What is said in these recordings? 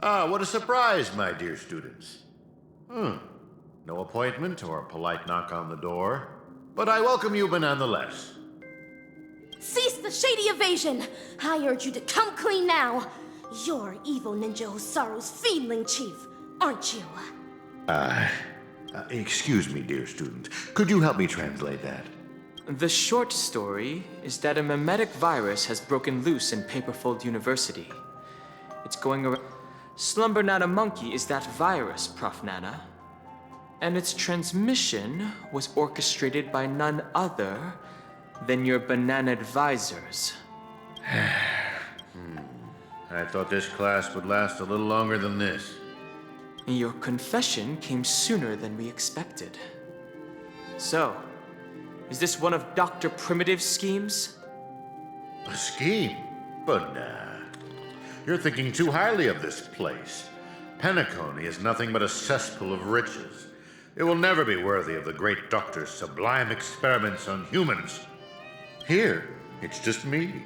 Ah, what a surprise, my dear students. No appointment or a polite knock on the door, but I welcome you nonetheless. Cease the shady evasion! I urge you to come clean now. You're evil ninja Osaru's fiendling chief, aren't you? Excuse me, dear student. Could you help me translate that? The short story is that a mimetic virus has broken loose in Paperfold University. It's going around. Slumber Nana Monkey is that virus, Prof. Nana. And its transmission was orchestrated by none other than your banana advisors. I thought this class would last a little longer than this. Your confession came sooner than we expected. So, is this one of Dr. Primitive's schemes? A scheme? But nah. You're thinking too highly of this place. Penacony is nothing but a cesspool of riches. It will never be worthy of the great doctor's sublime experiments on humans. Here, it's just me,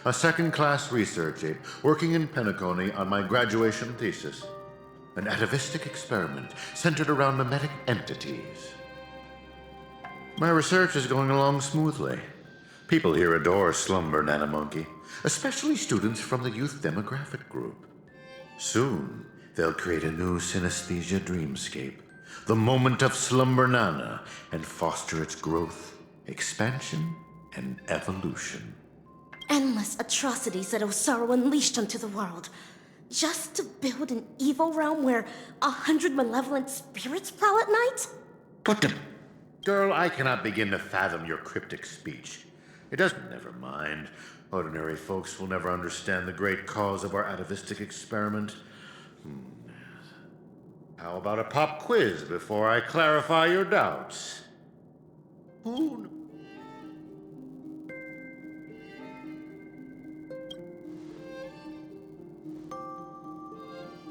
a second-class research aide working in Penacony on my graduation thesis. An atavistic experiment centered around mimetic entities. My research is going along smoothly. People here adore Slumber Nana Monkey, especially students from the youth demographic group. Soon, they'll create a new synesthesia dreamscape, the moment of Slumber Nana, and foster its growth, expansion, and evolution. Endless atrocities that Osaru unleashed onto the world, just to build an evil realm where 100 malevolent spirits prowl at night? What the... Girl, I cannot begin to fathom your cryptic speech. It doesn't... Never mind. Ordinary folks will never understand the great cause of our atavistic experiment. How about a pop quiz before I clarify your doubts? Who...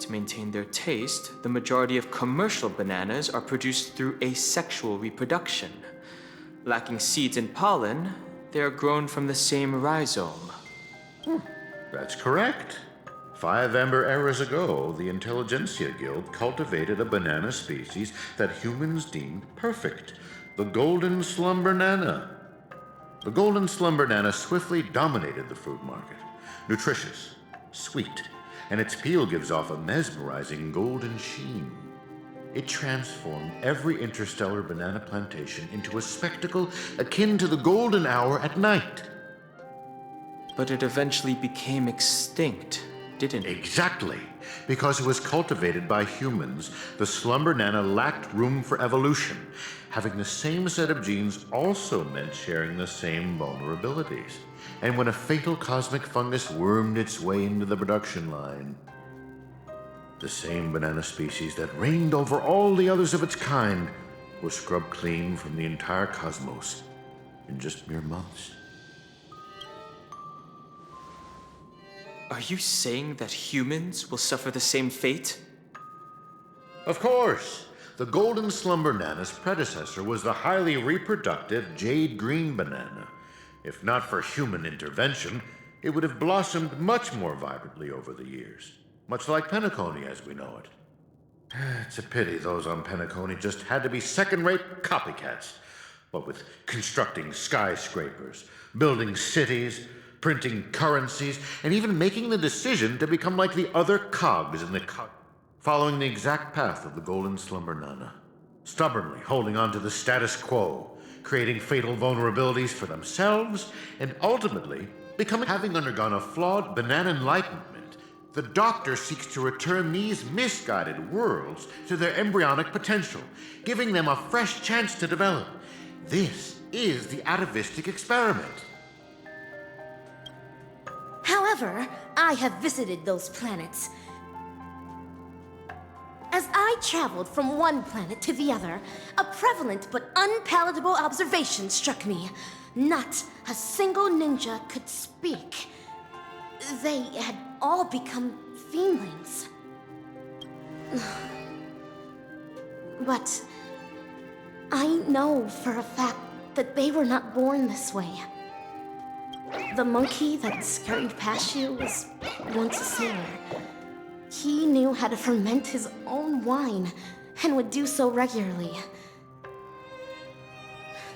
To maintain their taste, the majority of commercial bananas are produced through asexual reproduction. Lacking seeds and pollen, they are grown from the same rhizome. That's correct. 5 Amber eras ago, the Intelligentsia Guild cultivated a banana species that humans deemed perfect, the Golden Slumber Nana. The Golden Slumber Nana swiftly dominated the fruit market. Nutritious, sweet, and its peel gives off a mesmerizing golden sheen. It transformed every interstellar banana plantation into a spectacle akin to the golden hour at night. But it eventually became extinct, didn't it? Exactly. Because it was cultivated by humans, the Slumber Nana lacked room for evolution. Having the same set of genes also meant sharing the same vulnerabilities. And when a fatal cosmic fungus wormed its way into the production line, the same banana species that reigned over all the others of its kind was scrubbed clean from the entire cosmos in just mere months. Are you saying that humans will suffer the same fate? Of course. The Golden Slumber Nana's predecessor was the highly reproductive Jade Green Banana. If not for human intervention, it would have blossomed much more vibrantly over the years, much like Penacony as we know it. It's a pity those on Penacony just had to be second-rate copycats, what with constructing skyscrapers, building cities, printing currencies, and even making the decision to become like the other cogs in the following the exact path of the Golden Slumber Nana, stubbornly holding on to the status quo, creating fatal vulnerabilities for themselves, and ultimately having undergone a flawed banana enlightenment. The Doctor seeks to return these misguided worlds to their embryonic potential, giving them a fresh chance to develop. This is the atavistic experiment. However, I have visited those planets. As I traveled from one planet to the other, a prevalent but unpalatable observation struck me. Not a single ninja could speak. They had all become fiendlings. But I know for a fact that they were not born this way. The monkey that scurried past you was once a sailor. He knew how to ferment his own wine, and would do so regularly.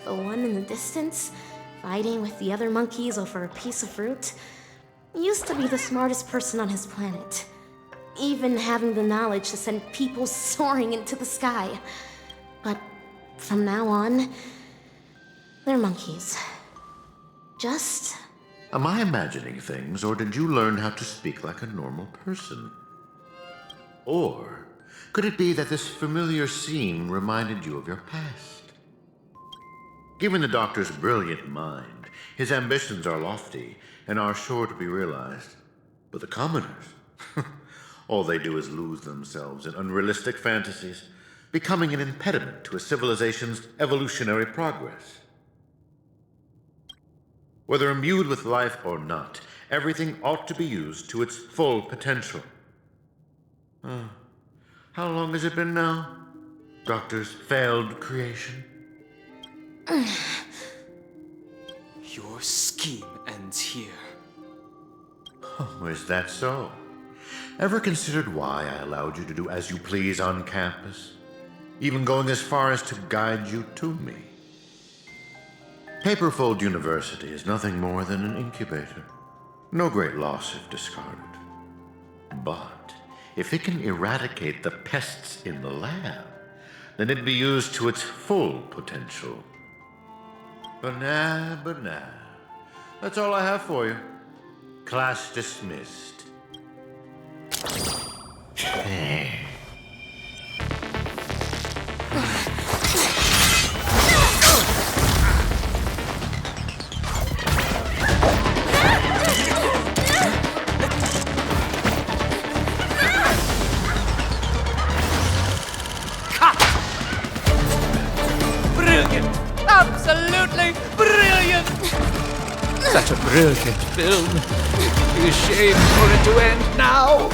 The one in the distance, fighting with the other monkeys over a piece of fruit, used to be the smartest person on his planet, even having the knowledge to send people soaring into the sky. But from now on, they're monkeys. Just... Am I imagining things, or did you learn how to speak like a normal person? Or could it be that this familiar scene reminded you of your past? Given the Doctor's brilliant mind, his ambitions are lofty and are sure to be realized. But the commoners, all they do is lose themselves in unrealistic fantasies, becoming an impediment to a civilization's evolutionary progress. Whether imbued with life or not, everything ought to be used to its full potential. How long has it been now? Doctor's failed creation? Your scheme ends here. Oh, is that so? Ever considered why I allowed you to do as you please on campus? Even going as far as to guide you to me? Paperfold University is nothing more than an incubator. No great loss if discarded. But if it can eradicate the pests in the lab, then it'd be used to its full potential. But nah. That's all I have for you. Class dismissed. Brilliant! Absolutely brilliant! Such a brilliant film. It'd be a shame for it to end now.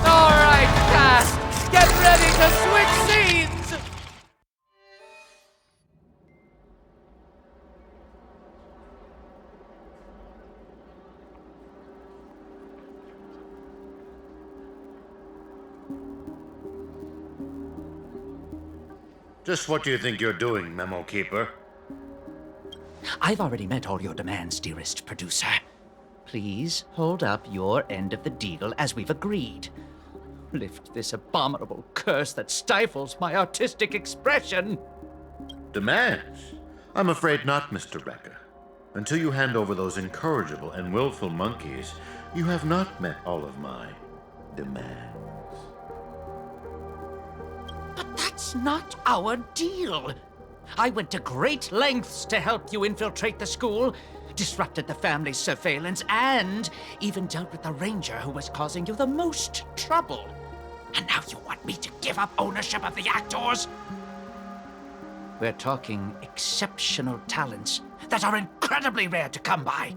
All right, cast, get ready to switch scenes. Just what do you think you're doing, Memo Keeper? I've already met all your demands, dearest producer. Please hold up your end of the deal as we've agreed. Lift this abominable curse that stifles my artistic expression. Demands? I'm afraid not, Mr. Rekka. Until you hand over those incorrigible and willful monkeys, you have not met all of my demands. But that's not our deal. I went to great lengths to help you infiltrate the school, disrupted the family's surveillance, and even dealt with the ranger who was causing you the most trouble. And now you want me to give up ownership of the actors? We're talking exceptional talents that are incredibly rare to come by.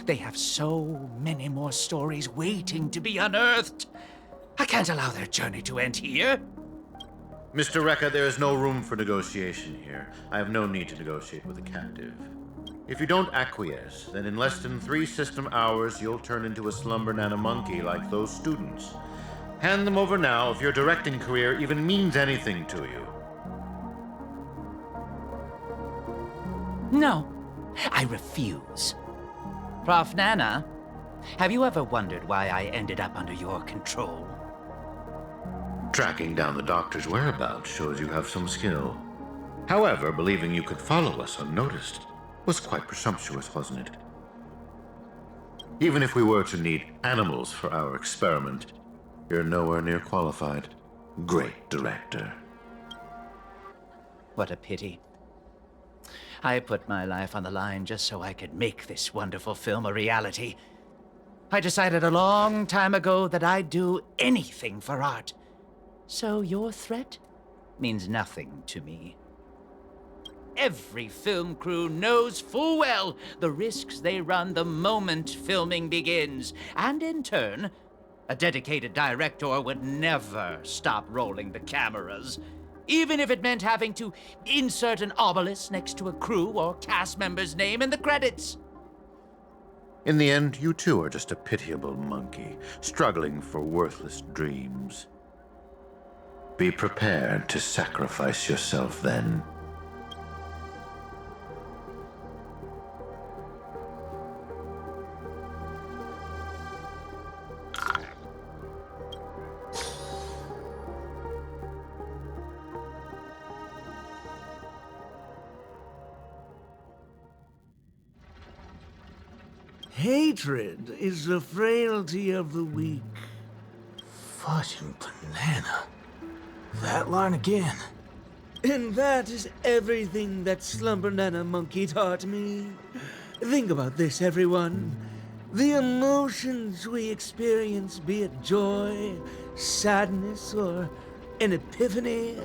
They have so many more stories waiting to be unearthed. I can't allow their journey to end here. Mr. Rekka, there is no room for negotiation here. I have no need to negotiate with a captive. If you don't acquiesce, then in less than 3 system hours, you'll turn into a slumber nana monkey like those students. Hand them over now if your directing career even means anything to you. No, I refuse. Prof. Nana, have you ever wondered why I ended up under your control? Tracking down the Doctor's whereabouts shows you have some skill. However, believing you could follow us unnoticed was quite presumptuous, wasn't it? Even if we were to need animals for our experiment, you're nowhere near qualified. Great director. What a pity. I put my life on the line just so I could make this wonderful film a reality. I decided a long time ago that I'd do anything for art. So your threat means nothing to me. Every film crew knows full well the risks they run the moment filming begins. And in turn, a dedicated director would never stop rolling the cameras, even if it meant having to insert an obelisk next to a crew or cast member's name in the credits. In the end, you too are just a pitiable monkey, struggling for worthless dreams. Be prepared to sacrifice yourself then. Hatred is the frailty of the weak. Fudging banana. That line again. And that is everything that Slumber Nana Monkey taught me. Think about this, everyone. The emotions we experience, be it joy, sadness, or an epiphany,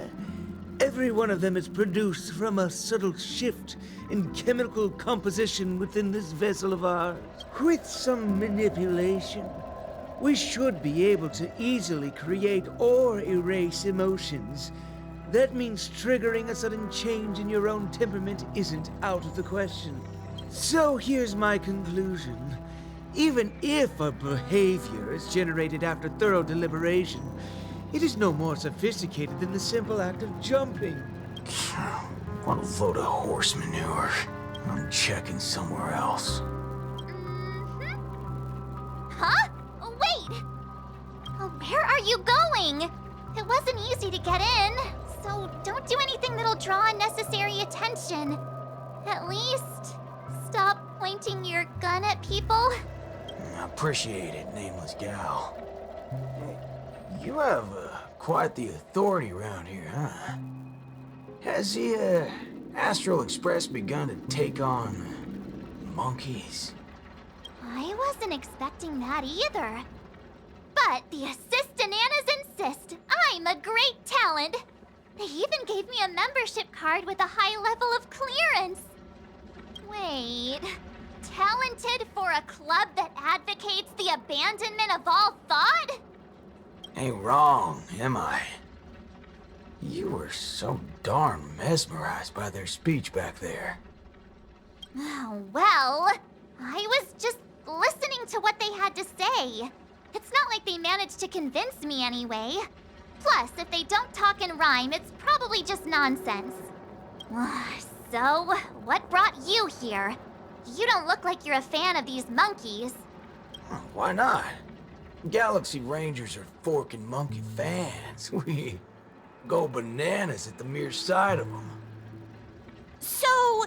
every one of them is produced from a subtle shift in chemical composition within this vessel of ours. With some manipulation, we should be able to easily create or erase emotions. That means triggering a sudden change in your own temperament isn't out of the question. So here's my conclusion. Even if a behavior is generated after thorough deliberation, it is no more sophisticated than the simple act of jumping. What a load of horse manure. I'm checking somewhere else. Huh? Wait! Where are you going? It wasn't easy to get in, so don't do anything that'll draw unnecessary attention. At least, stop pointing your gun at people. Appreciate it, nameless gal. You have quite the authority around here, huh? Has the Astral Express begun to take on monkeys? I wasn't expecting that either. But the Assistananas insist I'm a great talent. They even gave me a membership card with a high level of clearance. Wait, talented for a club that advocates the abandonment of all thought? Ain't wrong, am I? You were so darn mesmerized by their speech back there. Oh, well, I was just listening to what they had to say. It's not like they managed to convince me anyway. Plus, if they don't talk and rhyme, it's probably just nonsense. So, what brought you here? You don't look like you're a fan of these monkeys. Why not? Galaxy Rangers are forking monkey fans. We go bananas at the mere sight of them. So,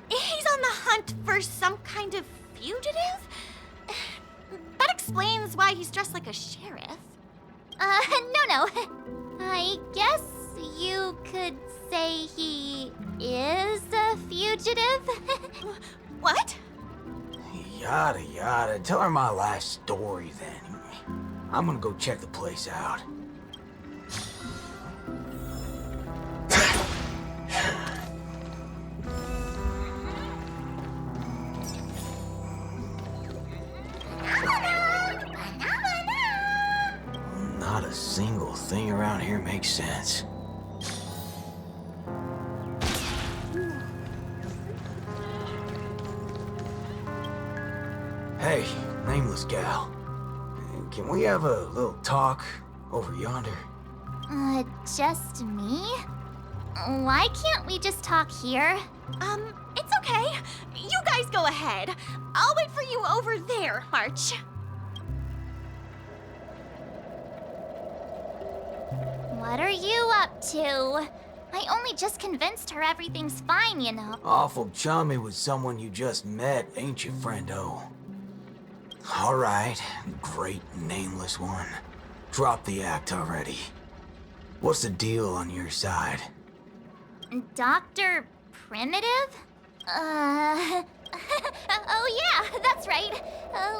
he's on the hunt for some kind of fugitive? That explains why he's dressed like a sheriff. No. I guess you could say he is a fugitive. What? Yada yada. Tell her my life story then. I'm gonna go check the place out. Not a single thing around here makes sense. Hey, nameless gal. Can we have a little talk over yonder? Just me? Why can't we just talk here? It's okay. You guys go ahead. I'll wait for you over there, March. What are you up to? I only just convinced her everything's fine, you know. Awful chummy with someone you just met, ain't you, friendo? All right, great nameless one. Drop the act already. What's the deal on your side? Dr. Primitive? Oh yeah, that's right.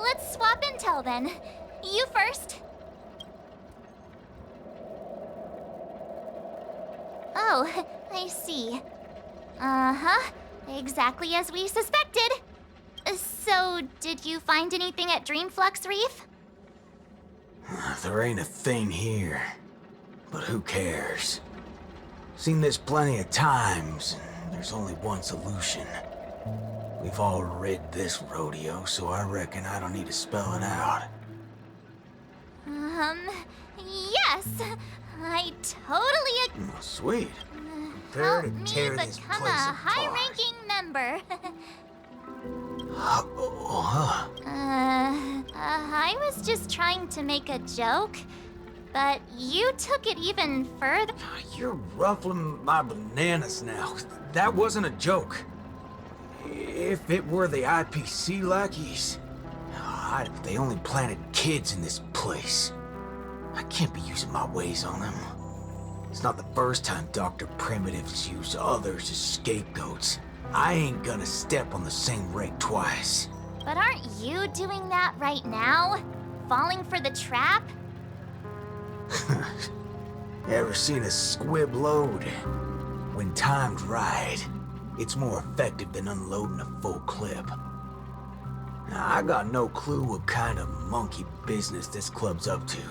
Let's swap intel then. You first. Oh, I see. Uh-huh. Exactly as we suspected. So, did you find anything at Dreamflux Reef? There ain't a thing here. But who cares? Seen this plenty of times, and there's only one solution. We've all rid this rodeo, so I reckon I don't need to spell it out. Yes. I totally agree. Oh, sweet. Prepare Help to me tear this become place a apart. high-ranking member. I was just trying to make a joke, but you took it even further. You're ruffling my bananas now. That wasn't a joke. If it were the IPC lackeys, they only planted kids in this place. I can't be using my ways on them. It's not the first time Dr. Primitives used others as scapegoats. I ain't gonna step on the same rake twice. But aren't you doing that right now? Falling for the trap? Ever seen a squib load? When timed right, it's more effective than unloading a full clip. Now, I got no clue what kind of monkey business this club's up to.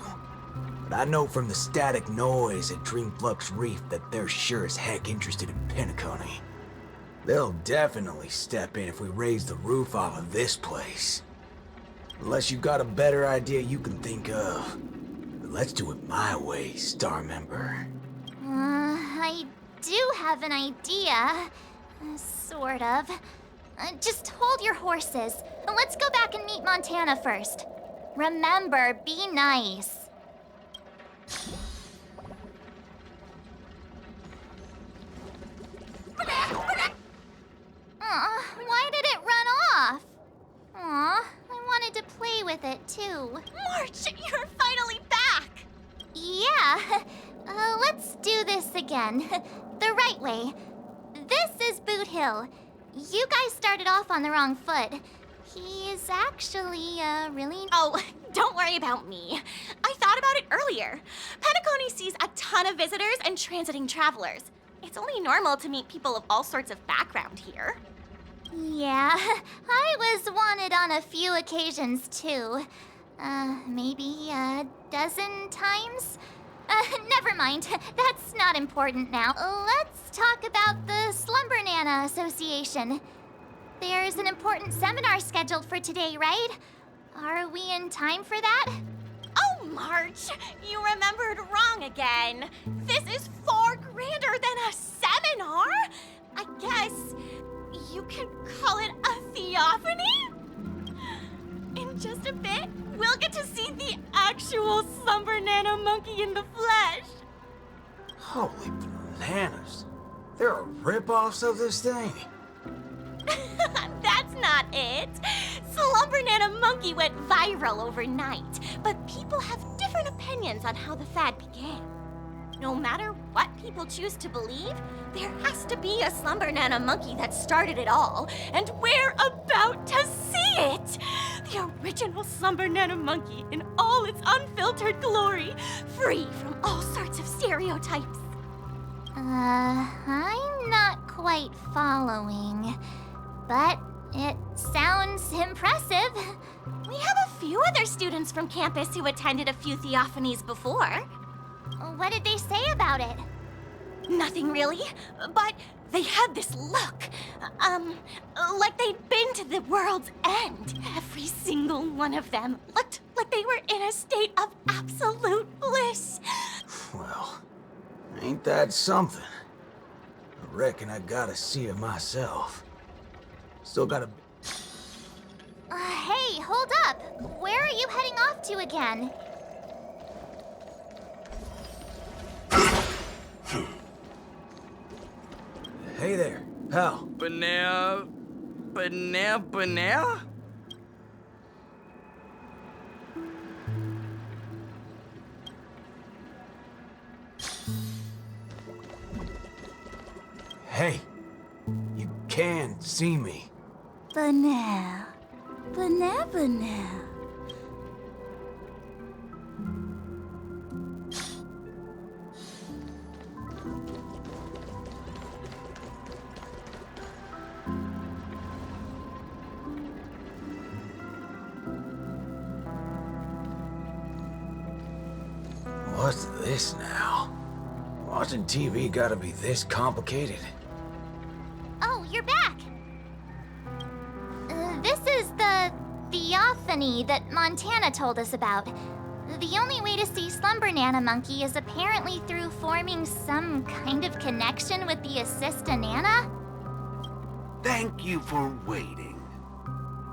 But I know from the static noise at Dreamflux Reef that they're sure as heck interested in Penacony. They'll definitely step in if we raise the roof off of this place. Unless you've got a better idea you can think of. But let's do it my way, Star Member. I do have an idea. Sort of. Just hold your horses. Let's go back and meet Montana first. Remember, be nice. Why did it run off? Aw, I wanted to play with it too. March, you're finally back! Yeah, let's do this again. The right way. This is Butthilla. You guys started off on the wrong foot. He's actually, really... Oh, don't worry about me. I thought about it earlier. Penacony sees a ton of visitors and transiting travelers. It's only normal to meet people of all sorts of background here. Yeah, I was wanted on a few occasions too. Maybe a dozen times? Never mind. That's not important now. Let's talk about the Slumber Nana Association. There's an important seminar scheduled for today, right? Are we in time for that? Oh, March, you remembered wrong again. This is far grander than a seminar. I guess you could call it a theophany? In just a bit, we'll get to see the actual Slumber Nana monkey in the flesh. Holy bananas. There are rip-offs of this thing. That's not it. Slumber Nana monkey went viral overnight, but people have different opinions on how the fad began. No matter what people choose to believe, there has to be a Slumber Nana monkey that started it all, and we're about to see it! The original Slumber Nana monkey in all its unfiltered glory, free from all sorts of stereotypes. I'm not quite following, but it sounds impressive. We have a few other students from campus who attended a few theophanies before. What did they say about it? Nothing really, but they had this look. Like they'd been to the world's end. Every single one of them looked like they were in a state of absolute bliss. Well, ain't that something? I reckon I gotta see it myself. Still gotta... Hey, hold up. Where are you heading off to again? Hey there, pal. Banana. Hey, you can see me. Banana. What's this now? Watching TV gotta be this complicated? Oh, you're back. Theophany that Montana told us about. The only way to see Slumber Nana Monkey is apparently through forming some kind of connection with the Assista Nana? Thank you for waiting.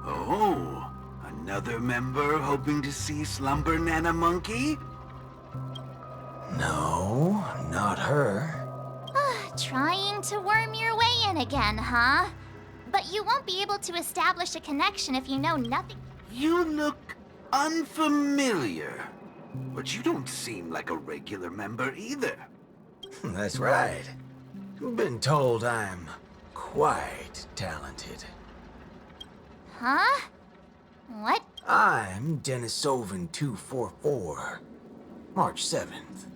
Oh, another member hoping to see Slumber Nana Monkey? No, not her. Trying to worm your way in again, huh? But you won't be able to establish a connection if you know nothing. You look unfamiliar, but you don't seem like a regular member either. That's right. Been told I'm quite talented. Huh? What? I'm Denisovan 244, March 7th.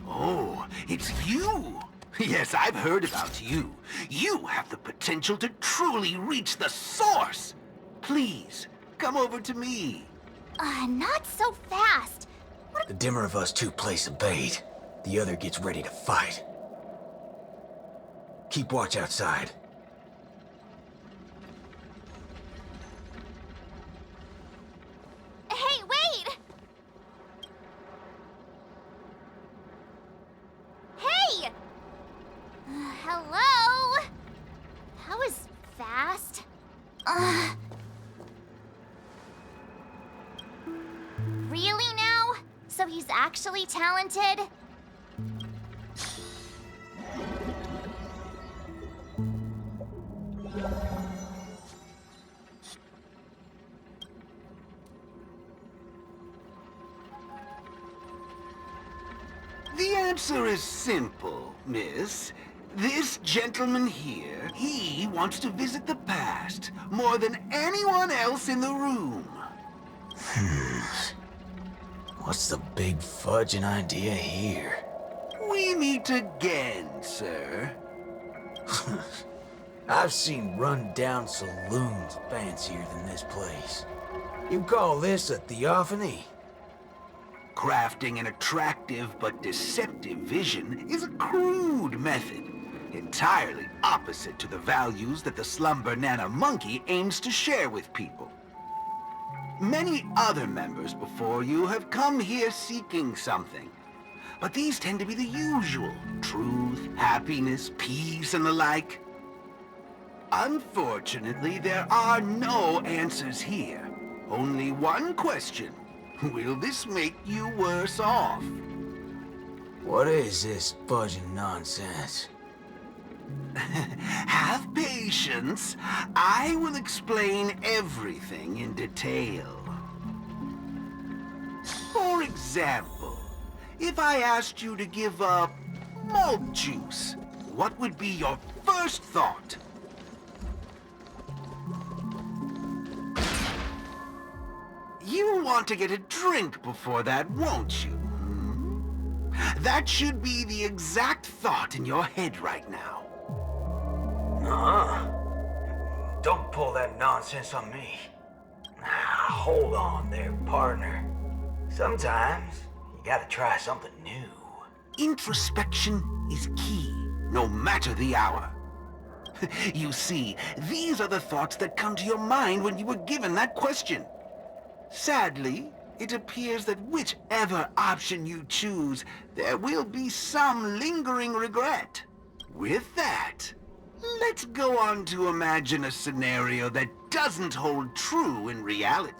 Oh, it's you! Yes, I've heard about you. You have the potential to truly reach the source! Please, come over to me. Not so fast. The dimmer of us two plays a bait. The other gets ready to fight. Keep watch outside. Hey, wait! Hey! Hello? That was fast. Really now? So he's actually talented? The answer is simple, miss. This gentleman here, he wants to visit the past more than anyone else in the room. What's the big fudging idea here? We meet again, sir. I've seen run-down saloons fancier than this place. You call this a theophany? Crafting an attractive but deceptive vision is a crude method, entirely opposite to the values that the Slumber Nana Monkey aims to share with people. Many other members before you have come here seeking something, but these tend to be the usual: truth, happiness, peace, and the like. Unfortunately, there are no answers here. Only one question. Will this make you worse off? What is this fudging nonsense? Have patience. I will explain everything in detail. For example, if I asked you to give up malt juice, what would be your first thought? You want to get a drink before that, won't you? That should be the exact thought in your head right now. Don't pull that nonsense on me. Hold on there, partner. Sometimes you gotta try something new. Introspection is key, no matter the hour. You see, these are the thoughts that come to your mind when you were given that question. Sadly, it appears that whichever option you choose, there will be some lingering regret. With that, let's go on to imagine a scenario that doesn't hold true in reality.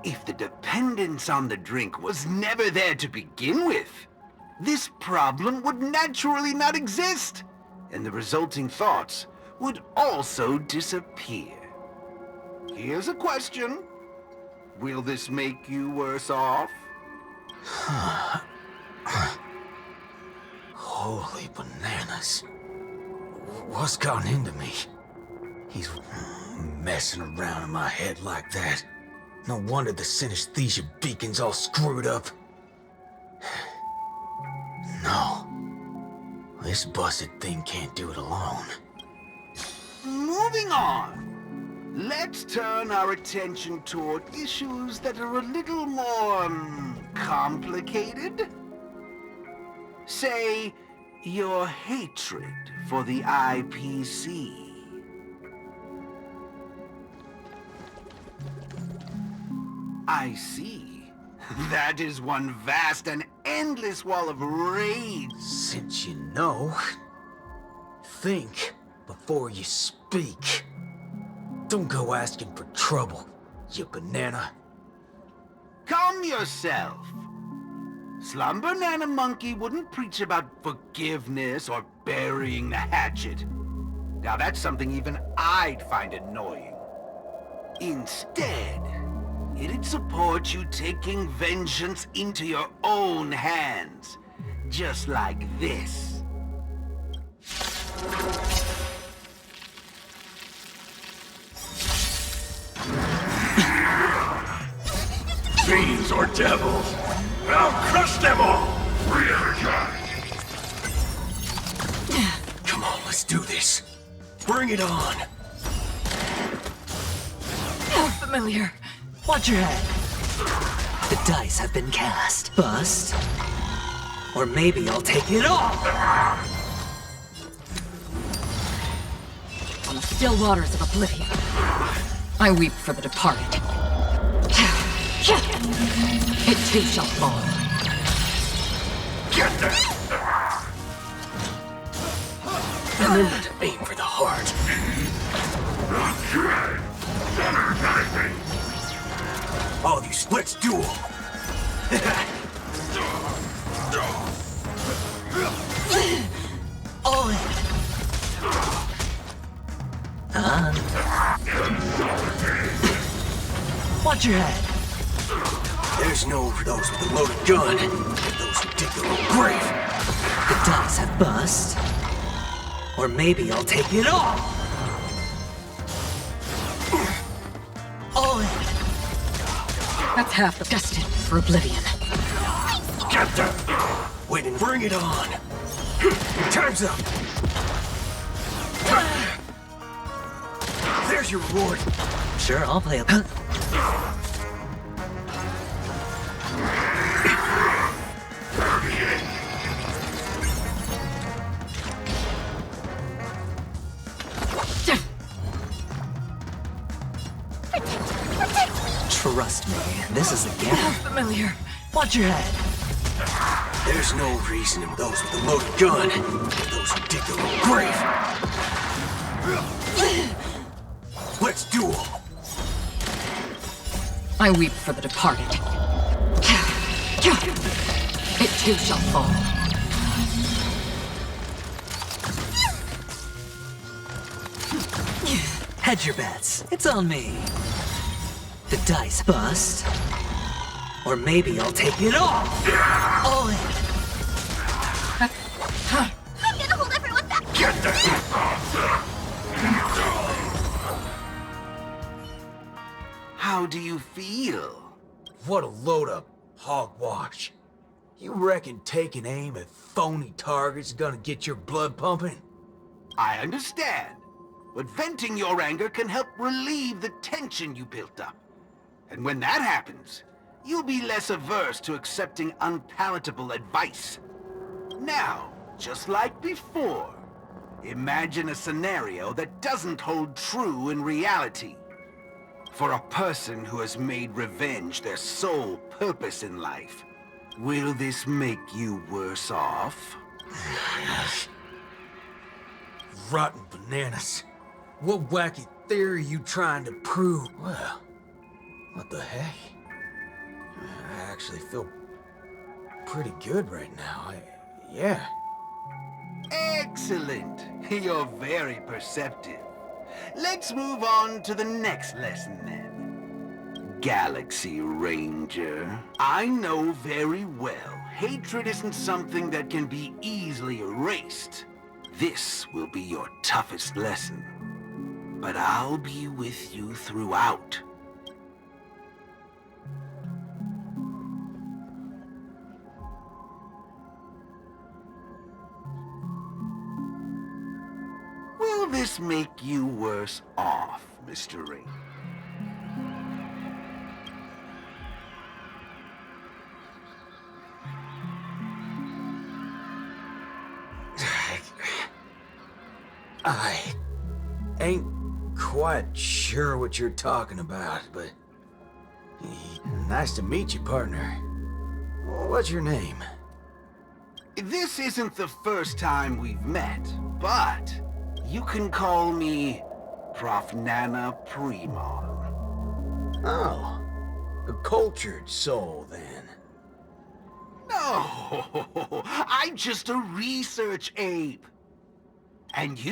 If the dependence on the drink was never there to begin with, this problem would naturally not exist, and the resulting thoughts would also disappear. Here's a question. Will this make you worse off? Holy bananas. What's gotten into me? He's messing around in my head like that. No wonder the synesthesia beacon's all screwed up. No. This busted thing can't do it alone. Moving on. Let's turn our attention toward issues that are a little more complicated. Say, Your hatred for the IPC. I see. That is one vast and endless wall of rage. Since you know, think before you speak. Don't go asking for trouble, you banana. Calm yourself. Slumber Nana Monkey wouldn't preach about forgiveness or burying the hatchet. Now that's something even I'd find annoying. Instead, it'd support you taking vengeance into your own hands. Just like this. Fiends or devils, I'll crush them all! Re-energize! Come on, let's do this. Bring it on. Familiar. Watch your head. The dice have been cast. Bust. Or maybe I'll take it all. On the still waters of oblivion, I weep for the departed. It too shall fall. Get them! Remember to aim for the heart. All of you, let's duel. All in. Watch your head. There's no room for those with a loaded gun. Those who dig their own grave. The dice have bust. Or maybe I'll take it all. All in. That's half the destined for oblivion. Get them! Wait and bring it on. Time's up. There's your reward. Sure, I'll play a... Trust me, this is a game. Familiar. Watch your head. There's no reason in those with a loaded gun. Those who dig their own grave. Let's duel. I weep for the departed. It too shall fall. Hedge your bets. It's on me. The dice bust. Or maybe I'll take it all. All in. I'm gonna hold everyone back! Get them! How do you feel? What a load of hogwash. You reckon taking aim at phony targets is gonna get your blood pumping? I understand, but venting your anger can help relieve the tension you built up. And when that happens, you'll be less averse to accepting unpalatable advice. Now, just like before, imagine a scenario that doesn't hold true in reality. For a person who has made revenge their sole purpose in life, will this make you worse off? Rotten bananas. What wacky theory you trying to prove? Well, what the heck? I actually feel pretty good right now. Yeah. Excellent! You're very perceptive. Let's move on to the next lesson then. Galaxy Ranger. I know very well hatred isn't something that can be easily erased. This will be your toughest lesson. But I'll be with you throughout. Will this make you worse off, Mr. Ring? I ain't quite sure what you're talking about, but nice to meet you, partner. What's your name? This isn't the first time we've met, but you can call me Prof. Nana Primon. Oh, a cultured soul, then. No, I'm just a research ape. And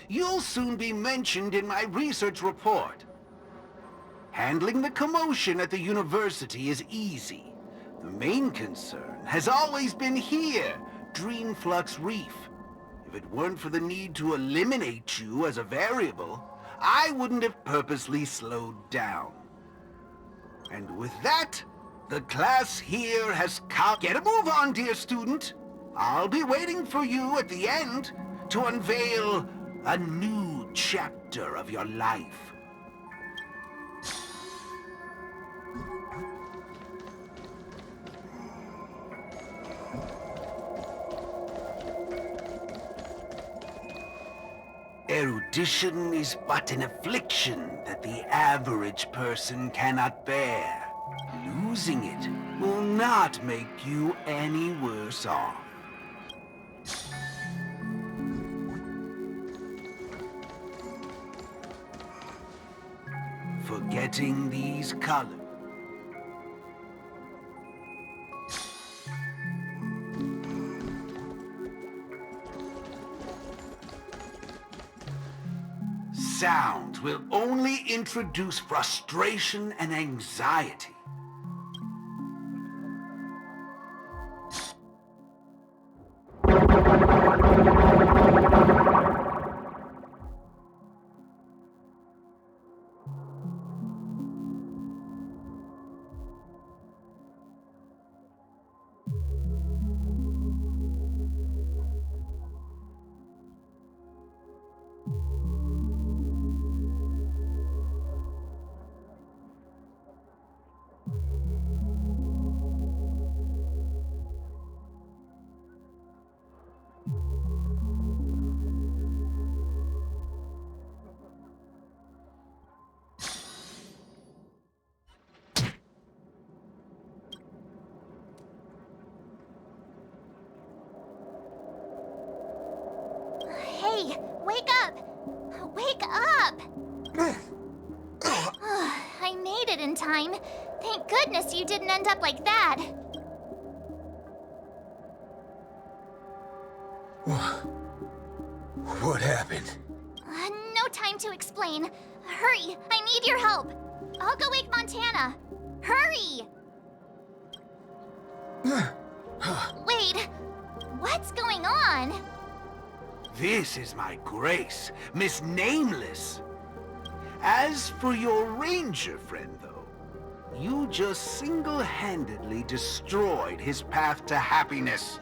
you'll soon be mentioned in my research report. Handling the commotion at the university is easy. The main concern has always been here, Dreamflux Reef. If it weren't for the need to eliminate you as a variable, I wouldn't have purposely slowed down. And with that, the class here has come. Get a move on, dear student. I'll be waiting for you at the end to unveil a new chapter of your life. Erudition is but an affliction that the average person cannot bear. Losing it will not make you any worse off. Forgetting these colors. Sounds will only introduce frustration and anxiety. Hey, wake up! Wake up! I made it in time. Thank goodness you didn't end up like that. What happened? No time to explain. Hurry, I need your help. I'll go wake Montana. Hurry! Wait, what's going on? This is my grace, Miss Nameless. As for your ranger friend, though, you just single-handedly destroyed his path to happiness.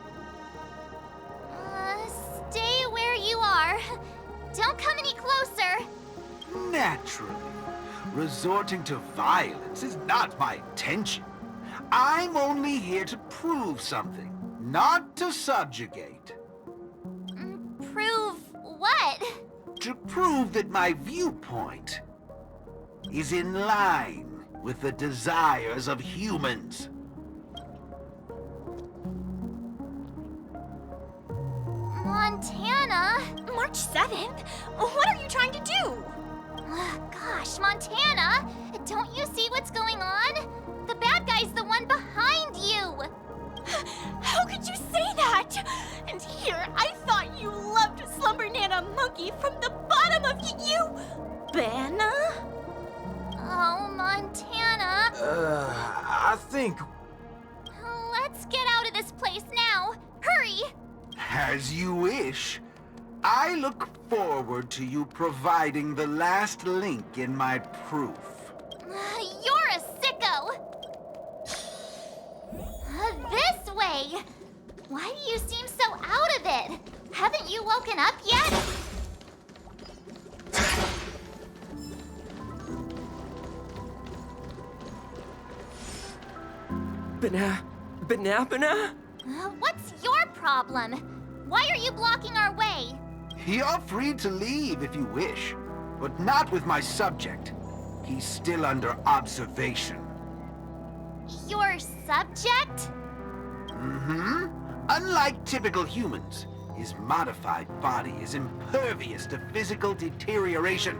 Stay where you are. Don't come any closer. Naturally. Resorting to violence is not my intention. I'm only here to prove something, not to subjugate. Prove what? To prove that my viewpoint is in line with the desires of humans. Montana? March 7th? What are you trying to do? Gosh, Montana! Don't you see what's going on? The bad guy's the one behind you! How could you say that? And here, I thought you loved Slumber Nana Monkey from the bottom of you... Banna? Oh, Montana. I think... Let's get out of this place now. Hurry! As you wish. I look forward to you providing the last link in my proof. You're a sicko! This way! Why do you seem so out of it? Haven't you woken up yet? Banana? What's your problem? Why are you blocking our way? You're free to leave if you wish, but not with my subject. He's still under observation. Your subject? Mm-hmm. Unlike typical humans, his modified body is impervious to physical deterioration.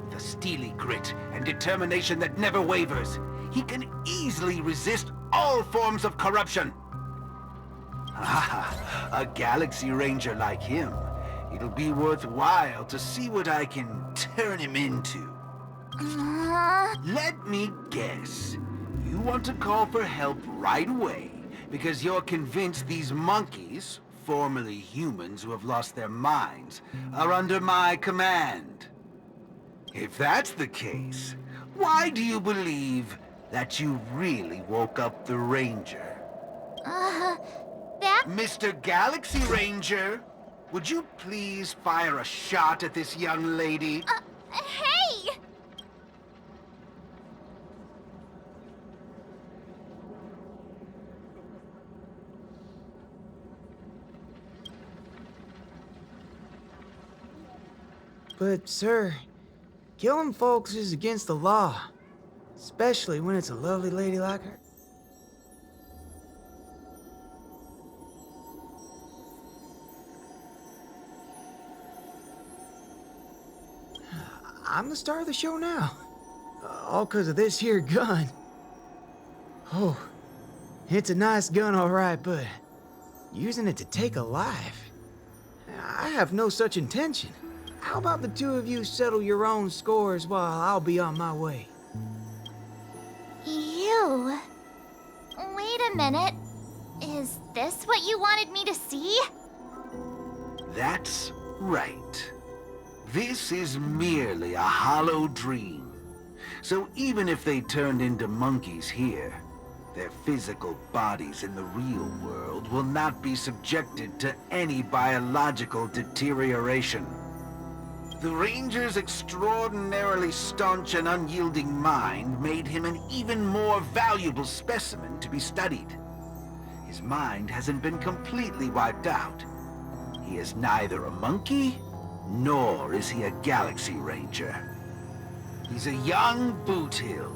With a steely grit and determination that never wavers, he can easily resist all forms of corruption. Ah, a Galaxy Ranger like him. It'll be worthwhile to see what I can turn him into. Let me guess. You want to call for help right away because you're convinced these monkeys, formerly humans who have lost their minds, are under my command. If that's the case, why do you believe that you really woke up the Ranger? That... Mr. Galaxy Ranger, would you please fire a shot at this young lady? Hey! But, sir, killing folks is against the law. Especially when it's a lovely lady like her. I'm the star of the show now. All 'cause of this here gun. Oh, it's a nice gun, all right, but using it to take a life? I have no such intention. How about the two of you settle your own scores while I'll be on my way? You... Wait a minute. Is this what you wanted me to see? That's right. This is merely a hollow dream. So even if they turned into monkeys here, their physical bodies in the real world will not be subjected to any biological deterioration. The Ranger's extraordinarily staunch and unyielding mind made him an even more valuable specimen to be studied. His mind hasn't been completely wiped out. He is neither a monkey, nor is he a Galaxy Ranger. He's a young Butthilla,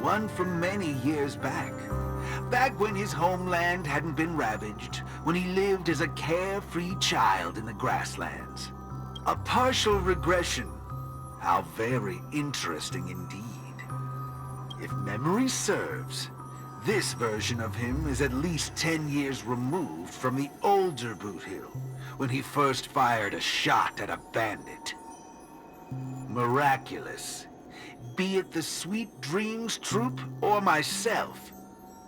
one from many years back. Back when his homeland hadn't been ravaged, when he lived as a carefree child in the grasslands. A partial regression. How very interesting indeed. If memory serves, this version of him is at least 10 years removed from the older Butthilla, when he first fired a shot at a bandit. Miraculous. Be it the Sweet Dreams Troop or myself,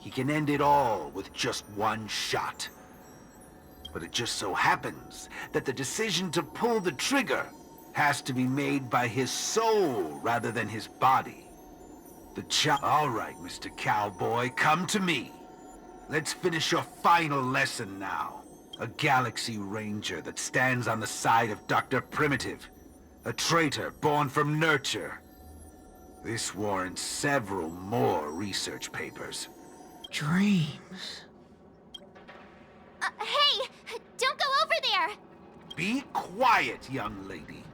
he can end it all with just one shot. But it just so happens that the decision to pull the trigger has to be made by his soul rather than his body. All right, Mr. Cowboy, come to me. Let's finish your final lesson now. A Galaxy Ranger that stands on the side of Dr. Primitive. A traitor born from nurture. This warrants several more research papers. Dreams. Hey! Don't go over there! Be quiet, young lady.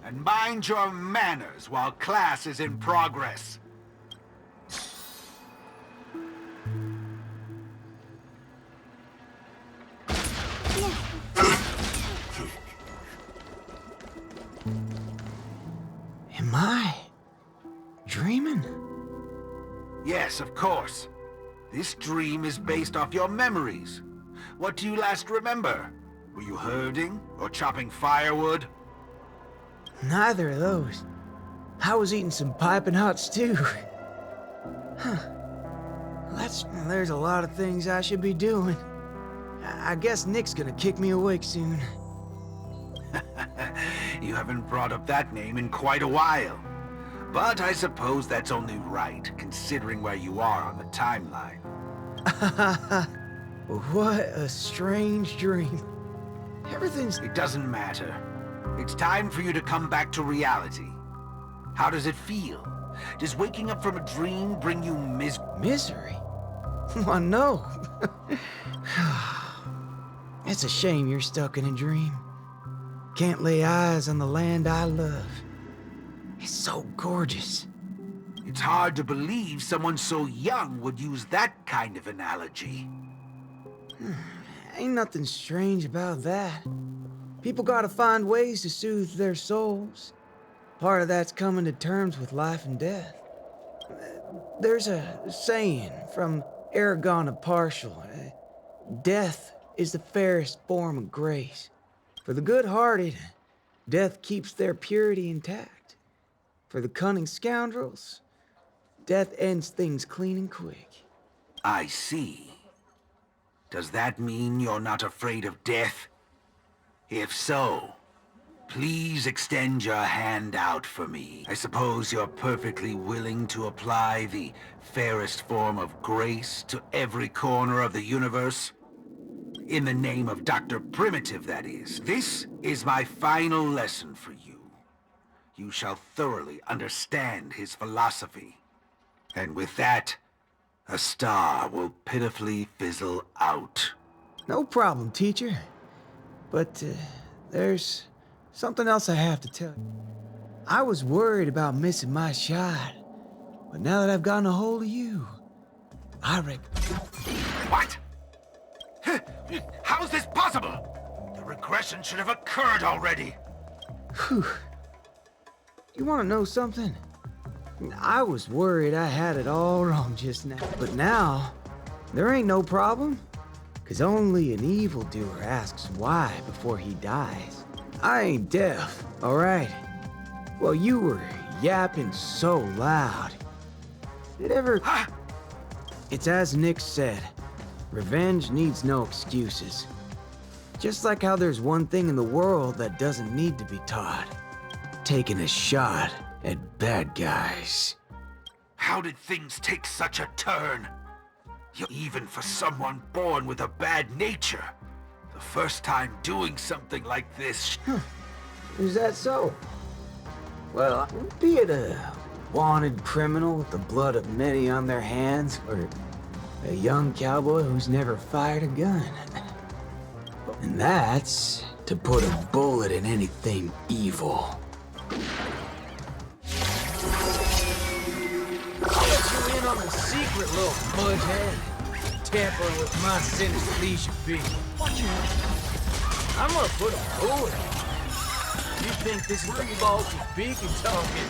And mind your manners while class is in progress. Am I dreaming? Yes, of course. This dream is based off your memories. What do you last remember? Were you herding or chopping firewood? Neither of those. I was eating some piping hot stew. Huh. There's a lot of things I should be doing. I guess Nick's gonna kick me awake soon. You haven't brought up that name in quite a while. But I suppose that's only right, considering where you are on the timeline. What a strange dream. It doesn't matter. It's time for you to come back to reality. How does it feel? Does waking up from a dream bring you misery? Why, no. It's a shame you're stuck in a dream. can't lay eyes on the land I love. It's so gorgeous. It's hard to believe someone so young would use that kind of analogy. Ain't nothing strange about that. People gotta find ways to soothe their souls. Part of that's coming to terms with life and death. There's a saying from Aragon of Partial. Death is the fairest form of grace. For the good-hearted, death keeps their purity intact. For the cunning scoundrels, death ends things clean and quick. I see. Does that mean you're not afraid of death? If so, please extend your hand out for me. I suppose you're perfectly willing to apply the fairest form of grace to every corner of the universe? In the name of Dr. Primitive, that is. This is my final lesson for you. You shall thoroughly understand his philosophy. And with that, a star will pitifully fizzle out. No problem, teacher. But there's something else I have to tell you. I was worried about missing my shot. But now that I've gotten a hold of you, I reckon... What? How's this possible? The regression should have occurred already. Whew. You want to know something? I was worried I had it all wrong just now. But now, there ain't no problem. Because only an evildoer asks why before he dies. I ain't deaf, all right? Well, you were yapping so loud. It ever... It's as Nick said. Revenge needs no excuses. Just like how there's one thing in the world that doesn't need to be taught. Taking a shot at bad guys. How did things take such a turn? Even for someone born with a bad nature, the first time doing something like this... Is that so? Well, be it a wanted criminal with the blood of many on their hands, or a young cowboy who's never fired a gun. And that's to put a bullet in anything evil. I'll let you in on the secret, little mudhead. Tampering with my sinister leash of being. Watch your head. I'm gonna put a bullet in you. You think this is the faulty beacon talking?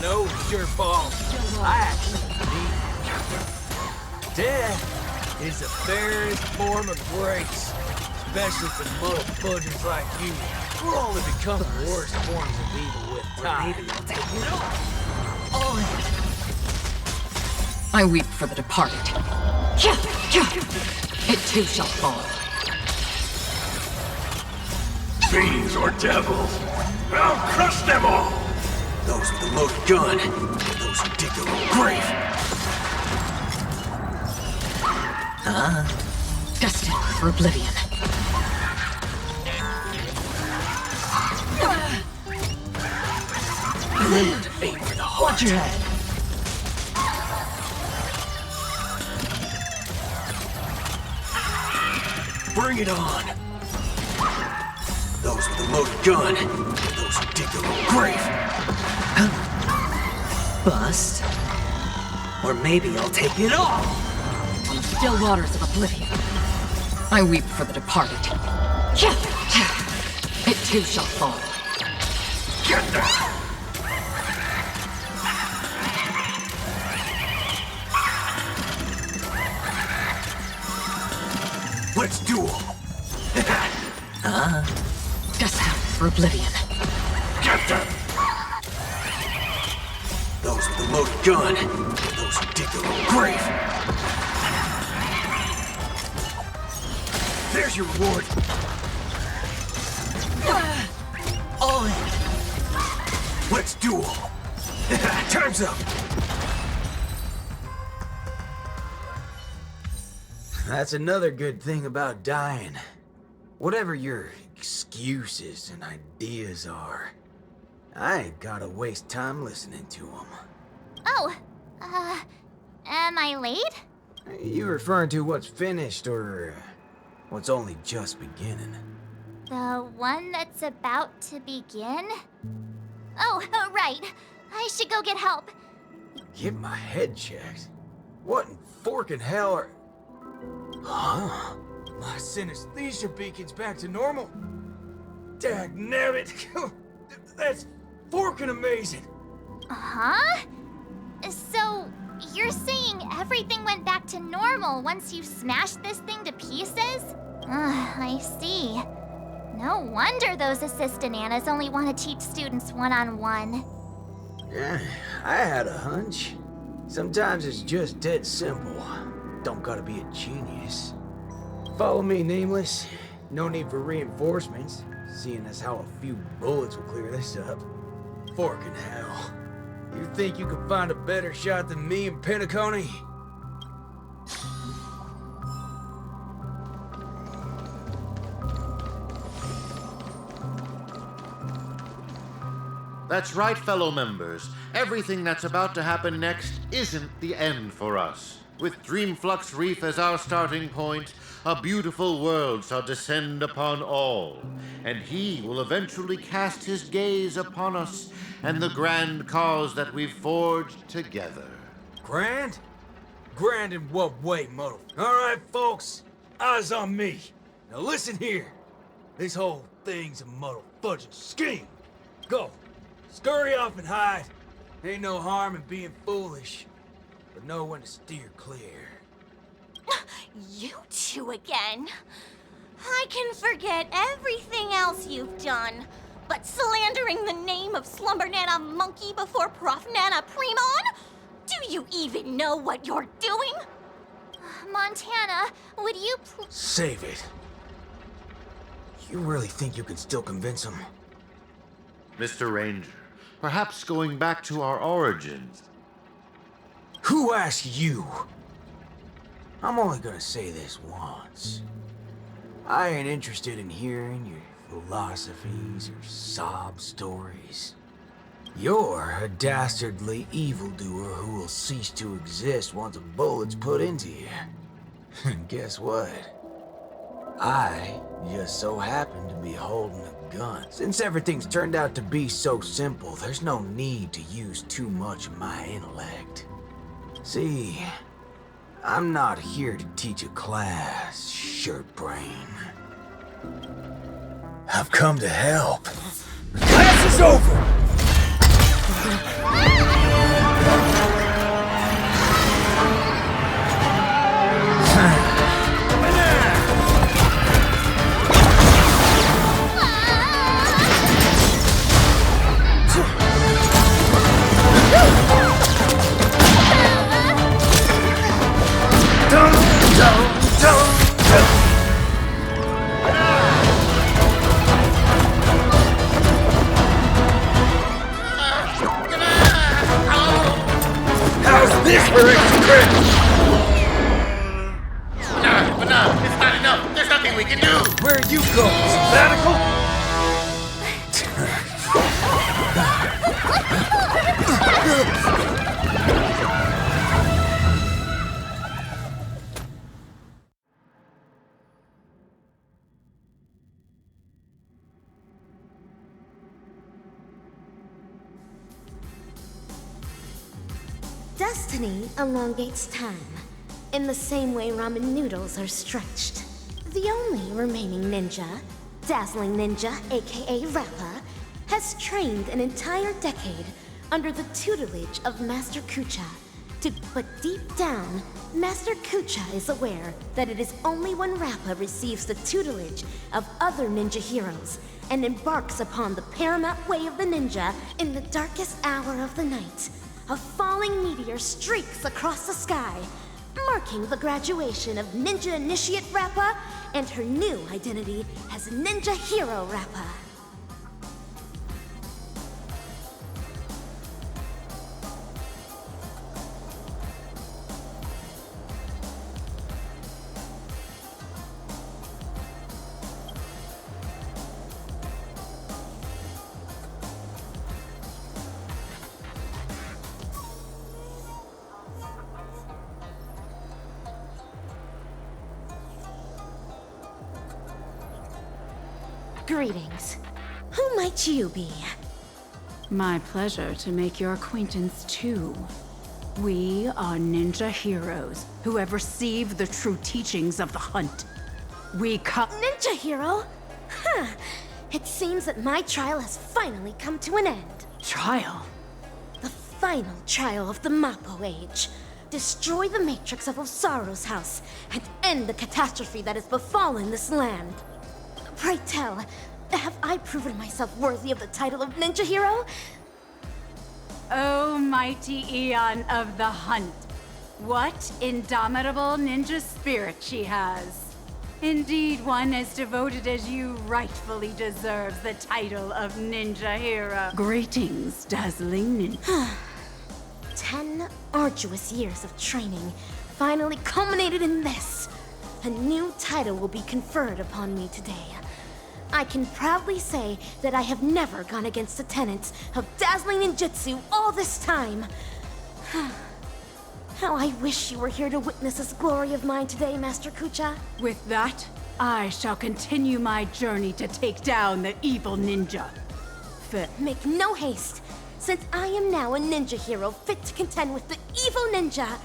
No, it's your fault. I actually mean it. Death is the fairest form of grace. Especially for muddled fudgers like you. We'll only become the worst forms of evil with time. I weep for the departed. It too shall fall. Fiends or devils, I'll crush them all! Those with the loaded gun, those who dig their own grave. Destined for oblivion. Aim for the heart. Watch your head. Bring it on. Those with the loaded gun, those who dig their own grave. Bust. Or maybe I'll take it all. On still waters of oblivion. I weep for the departed. It too shall fall. Get them! Let's duel. Destined for oblivion. Get them! Those with the loaded gun, those who dig their own grave. There's your reward. All in. Let's duel. Time's up. That's another good thing about dying. Whatever your excuses and ideas are, I ain't gotta waste time listening to them. Oh, am I late? You referring to what's finished or what's only just beginning? The one that's about to begin? Oh, right. I should go get help. Get my head checked? What in forking hell are... Huh? My synesthesia beacon's back to normal. Dagnabbit! That's forking amazing! Huh? So, you're saying everything went back to normal once you smashed this thing to pieces? I see. No wonder those assistant Annas only want to teach students one-on-one. Yeah, I had a hunch. Sometimes it's just dead simple. Don't gotta be a genius. Follow me, Nameless. No need for reinforcements, seeing as how a few bullets will clear this up. Forking hell. You think you can find a better shot than me and Pentacone? That's right, fellow members. Everything that's about to happen next isn't the end for us. With Dreamflux Reef as our starting point, a beautiful world shall descend upon all, and he will eventually cast his gaze upon us and the grand cause that we've forged together. Grand? Grand in what way, muddle? Alright, folks, eyes on me. Now listen here. This whole thing's a muddle fudging scheme. Go. Scurry off and hide. Ain't no harm in being foolish, but know when to steer clear. You two again. I can forget everything else you've done, but slandering the name of Slumber Nana Monkey before Prof Nana Premon? Do you even know what you're doing? Montana, would you Save it. You really think you can still convince him? Mr. Ranger, perhaps going back to our origins. Who asked you? I'm only gonna say this once. I ain't interested in hearing your philosophies or sob stories. You're a dastardly evildoer who will cease to exist once a bullet's put into you. And guess what? I just so happen to be holding a gun. Since everything's turned out to be so simple, there's no need to use too much of my intellect. See, I'm not here to teach a class, shirt brain. I've come to help. Class is over! How's this for extra credit? But it's not enough. There's nothing we can do. Where you go? Sabbatical? Destiny elongates time, in the same way ramen noodles are stretched. The only remaining ninja, Dazzling Ninja, aka Rappa, has trained an entire decade under the tutelage of Master Kucha. But deep down, Master Kucha is aware that it is only when Rappa receives the tutelage of other ninja heroes and embarks upon the paramount way of the ninja in the darkest hour of the night. A falling meteor streaks across the sky, marking the graduation of Ninja Initiate Rappa and her new identity as Ninja Hero Rappa. Greetings. Who might you be? My pleasure to make your acquaintance too. We are ninja heroes who have received the true teachings of the hunt. We come— Ninja hero? Huh. It seems that my trial has finally come to an end. Trial? The final trial of the Mappo Age. Destroy the matrix of Osaru's house and end the catastrophe that has befallen this land. Pray tell, have I proven myself worthy of the title of ninja hero? O mighty Eon of the Hunt, what indomitable ninja spirit she has. Indeed, one as devoted as you rightfully deserves the title of ninja hero. Greetings, dazzling ninja. 10 arduous years of training finally culminated in this. A new title will be conferred upon me today. I can proudly say that I have never gone against the tenets of dazzling ninjutsu all this time. How I wish you were here to witness this glory of mine today, Master Kucha. With that, I shall continue my journey to take down the evil ninja. Make no haste, since I am now a ninja hero fit to contend with the evil ninja.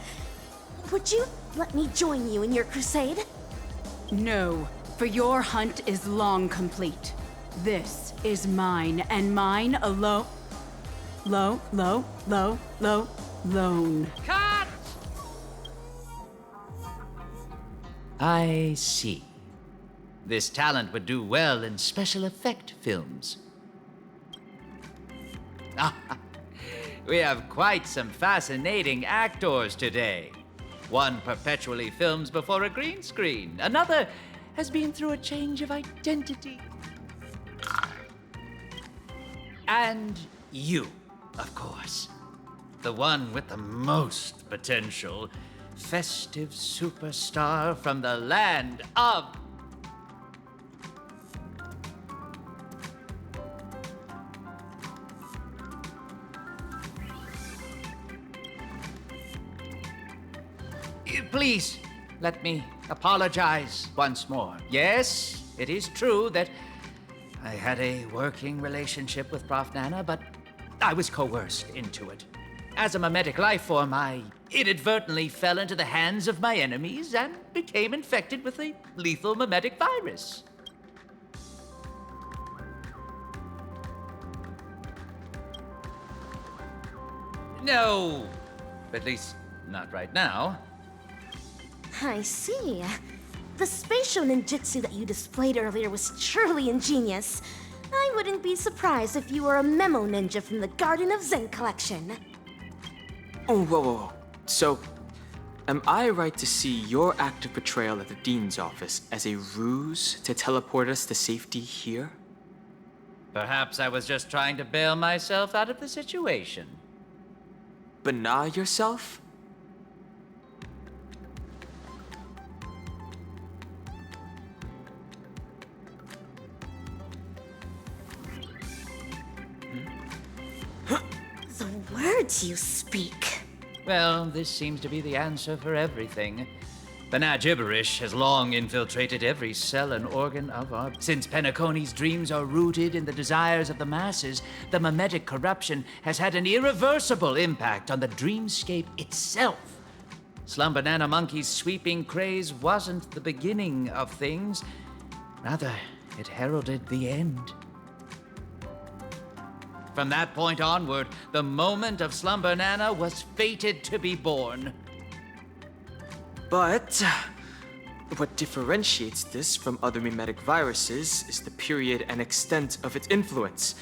Would you let me join you in your crusade? No, for your hunt is long complete. This is mine, and mine alone. Lone. Cut! I see. This talent would do well in special effect films. We have quite some fascinating actors today. One perpetually films before a green screen. Another has been through a change of identity. And you, of course. The one with the most potential. Festive superstar from the land of... Please, let me apologize once more. Yes, it is true that I had a working relationship with Prof. Nana, but I was coerced into it. As a mimetic life form, I inadvertently fell into the hands of my enemies and became infected with a lethal mimetic virus. No, at least not right now. I see. The spatial ninjutsu that you displayed earlier was truly ingenious. I wouldn't be surprised if you were a memo ninja from the Garden of Zen collection. Oh, whoa. So, am I right to see your act of betrayal at the Dean's office as a ruse to teleport us to safety here? Perhaps I was just trying to bail myself out of the situation. Bana yourself? The words you speak. Well, this seems to be the answer for everything. Bana gibberish has long infiltrated every cell and organ of our... Since Penaconi's dreams are rooted in the desires of the masses, the mimetic corruption has had an irreversible impact on the dreamscape itself. Slum Banana Monkey's sweeping craze wasn't the beginning of things. Rather, it heralded the end. From that point onward, the moment of Slum Banana was fated to be born. But what differentiates this from other mimetic viruses is the period and extent of its influence.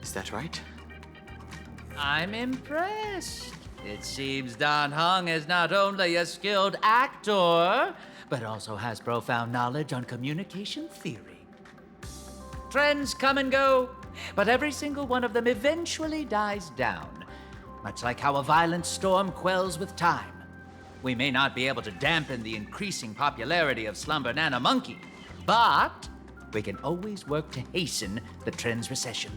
Is that right? I'm impressed. It seems Dan Heng is not only a skilled actor, but also has profound knowledge on communication theory. Trends come and go, but every single one of them eventually dies down, much like how a violent storm quells with time. We may not be able to dampen the increasing popularity of Slum Banana Monkey, but we can always work to hasten the trend's recession.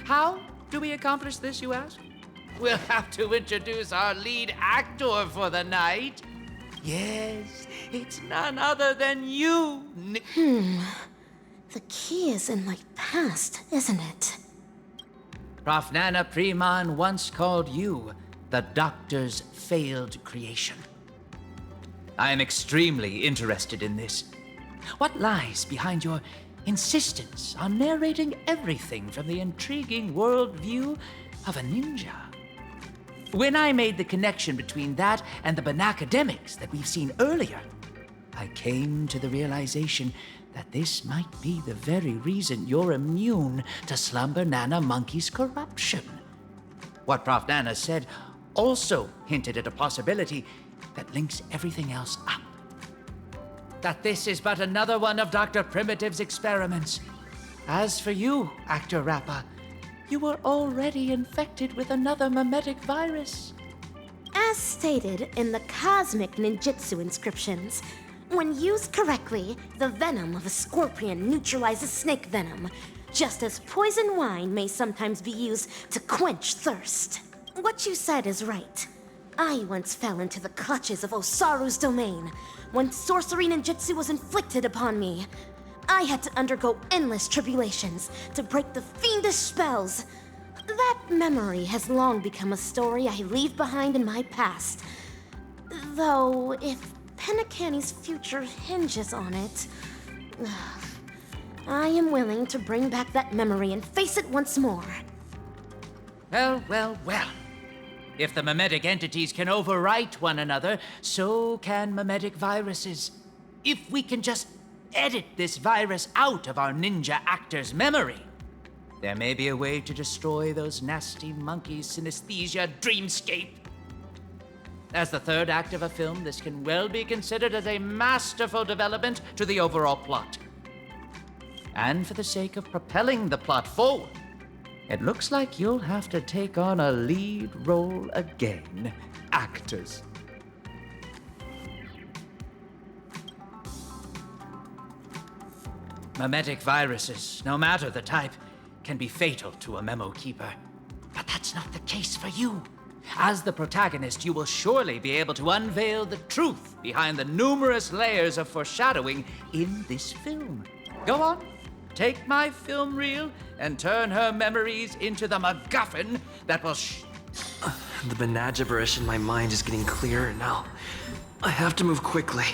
How do we accomplish this, you ask? We'll have to introduce our lead actor for the night. Yes, it's none other than you. The key is in my past, isn't it? Prof. Nana Primon once called you the Doctor's failed creation. I am extremely interested in this. What lies behind your insistence on narrating everything from the intriguing worldview of a ninja? When I made the connection between that and the banacademics that we've seen earlier, I came to the realization that this might be the very reason you're immune to Slumber Nana Monkey's corruption. What Prof. Nana said also hinted at a possibility that links everything else up. That this is but another one of Dr. Primitive's experiments. As for you, Actor Rappa, you were already infected with another mimetic virus. As stated in the cosmic ninjutsu inscriptions, when used correctly, the venom of a scorpion neutralizes snake venom, just as poison wine may sometimes be used to quench thirst. What you said is right. I once fell into the clutches of Osaru's domain when sorcery ninjutsu was inflicted upon me. I had to undergo endless tribulations to break the fiendish spells. That memory has long become a story I leave behind in my past. Though, if Penacani's future hinges on it, I am willing to bring back that memory and face it once more. Well, well, well. If the mimetic entities can overwrite one another, so can mimetic viruses. If we can just edit this virus out of our ninja actor's memory, there may be a way to destroy those nasty monkeys' synesthesia dreamscape. As the third act of a film, this can well be considered as a masterful development to the overall plot. And for the sake of propelling the plot forward, it looks like you'll have to take on a lead role again, actors. Mimetic viruses, no matter the type, can be fatal to a memo keeper. But that's not the case for you. As the protagonist, you will surely be able to unveil the truth behind the numerous layers of foreshadowing in this film. Go on, take my film reel and turn her memories into the MacGuffin that will The banana gibberish in my mind is getting clearer now. I have to move quickly.